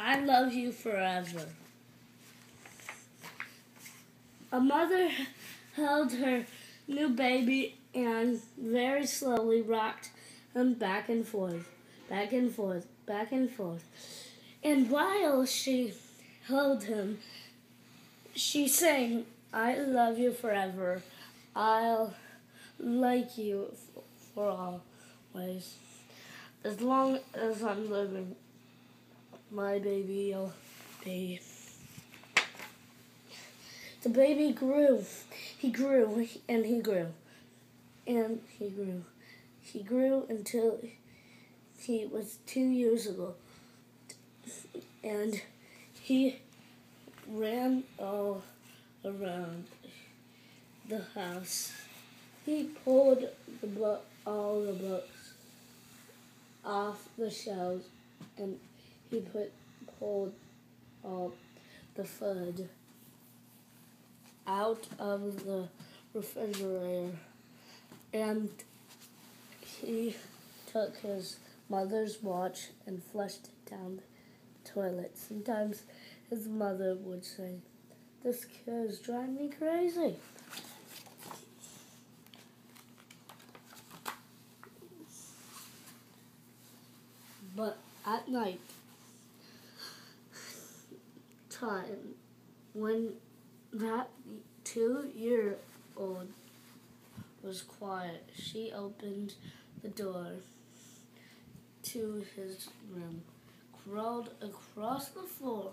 I love you forever. A mother held her new baby and very slowly rocked him back and forth, back and forth, back and forth. And while she held him, she sang, I love you forever. I'll like you for always. As long as I'm living, my baby will be. The baby grew. He grew and he grew. And he grew. He grew until he was 2 years old. And he ran all around the house. He pulled all the books off the shelves, and he pulled all the food out of the refrigerator, and he took his mother's watch and flushed it down the toilet. Sometimes his mother would say, "This kid is driving me crazy." But at night time, when that 2-year-old was quiet, she opened the door to his room, crawled across the floor,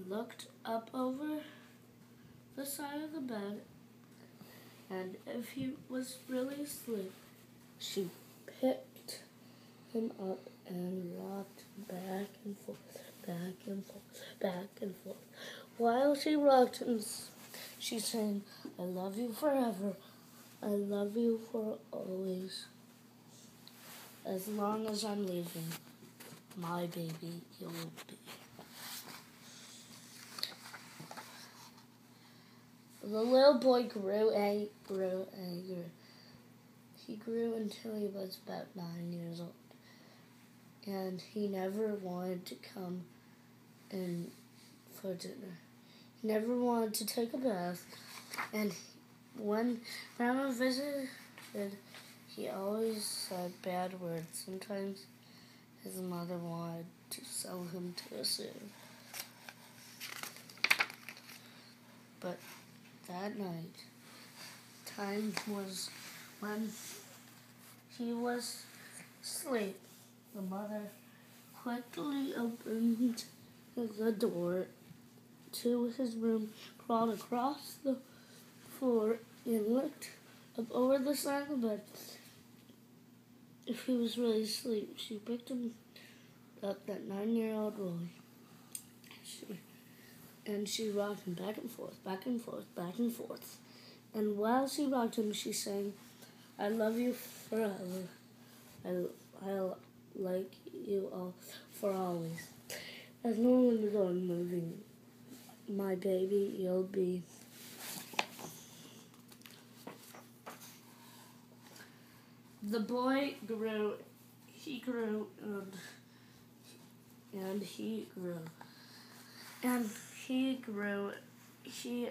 looked up over the side of the bed, and if he was really asleep, she picked him up and rocked back and forth, back and forth, back and forth. While she rocked him, she sang, I love you forever. I love you for always. As long as I'm living, my baby you'll be. The little boy grew and grew and grew. He grew until he was about 9 years old. And he never wanted to come in for dinner. He never wanted to take a bath. And when Grandma visited, he always said bad words. Sometimes his mother wanted to sell him to a zoo. But that night, time was when he was asleep. The mother quickly opened the door to his room, crawled across the floor, and looked up over the side of the bed. If he was really asleep, she picked him up, that 9-year-old boy, and she rocked him back and forth, back and forth, back and forth. And while she rocked him, she sang, I love you forever. I'll like you all for always. As long as I'm moving, my baby you'll be. The boy grew, he grew, and he grew, and he grew, he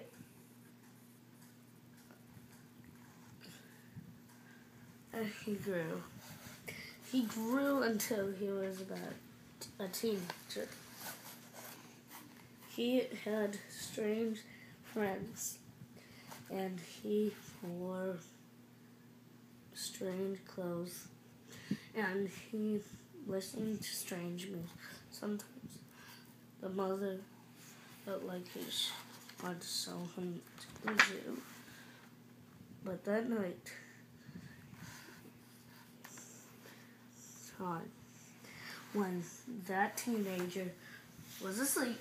grew. He grew until he was about a teenager. He had strange friends, and he wore strange clothes, and he listened to strange music. Sometimes the mother felt like he wanted to sell him to the zoo. But that night, time when that teenager was asleep,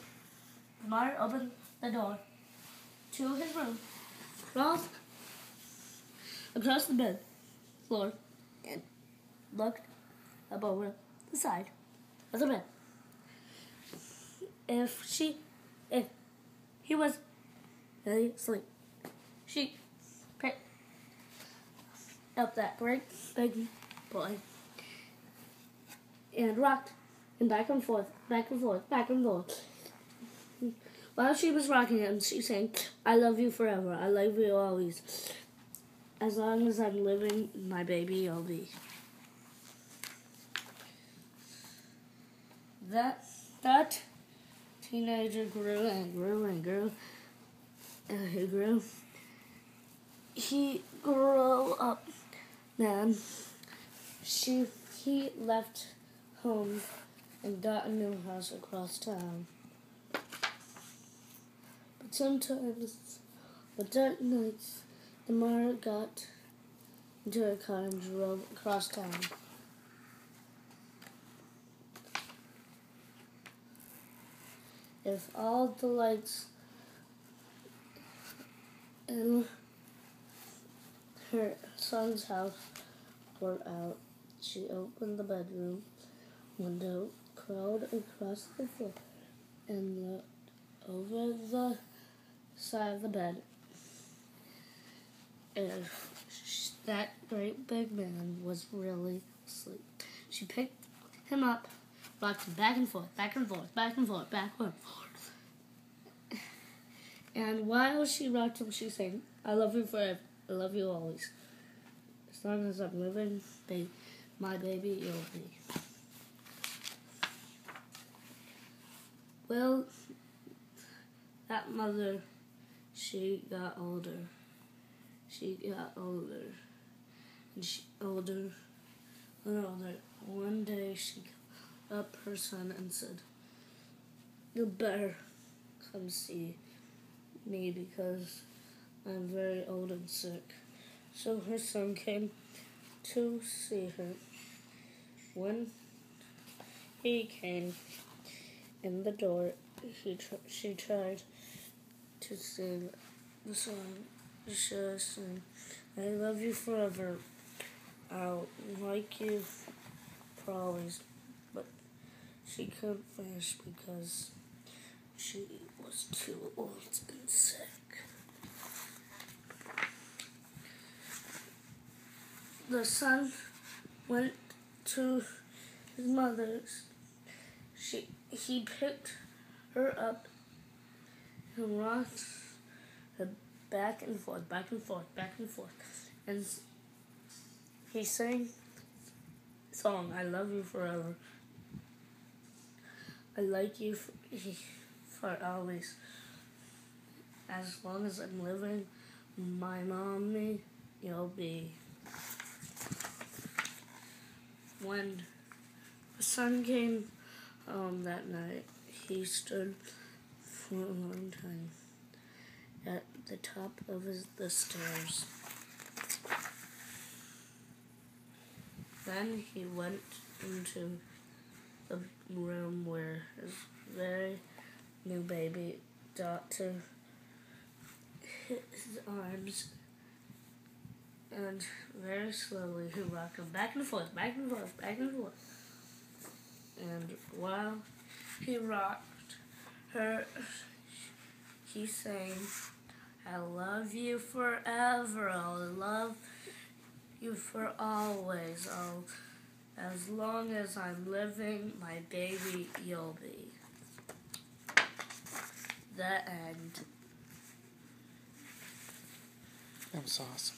the mother opened the door to his room, crawled across the bed floor, and looked up over the side of the bed. If he was really asleep, she picked up that great big boy and rocked and back and forth, back and forth, back and forth. While she was rocking him, she sang, "I love you forever, I love you always. As long as I'm living, my baby you'll be." That teenager grew and grew and grew, and he grew. He grew up, man. He left home and got a new house across town. But sometimes, but dark nights, the mother got into a car and drove across town. If all the lights in her son's house were out, she opened the bedroom window, crawled across the floor, and looked over the side of the bed. And that great big man was really asleep. She picked him up, rocked him back and forth, back and forth, back and forth, back and forth. And while she rocked him, she sang, "I love you forever, I love you always. As long as I'm living, my baby you'll be." Well, that mother, she got older. She got older. And older and older. One day she called up her son and said, "You better come see me because I'm very old and sick." So her son came to see her. When he came in the door, she tried to sing the song. She sang, "I love you forever, I'll like you for always," but she couldn't finish because she was too old and sick. The son went to his mother's. He picked her up and rocked her back and forth, back and forth, back and forth. And he sang the song, "I love you forever. I like you for always. As long as I'm living, my mommy you'll be." When the son came home that night, he stood for a long time at the top of the stairs. Then he went into the room where his very new baby daughter hit his arms, and very slowly he rocked her back and forth, back and forth, back and forth. And while he rocked her, he sang, "I love you forever, I'll love you for always. As long as I'm living, my baby you'll be." The end. That was awesome.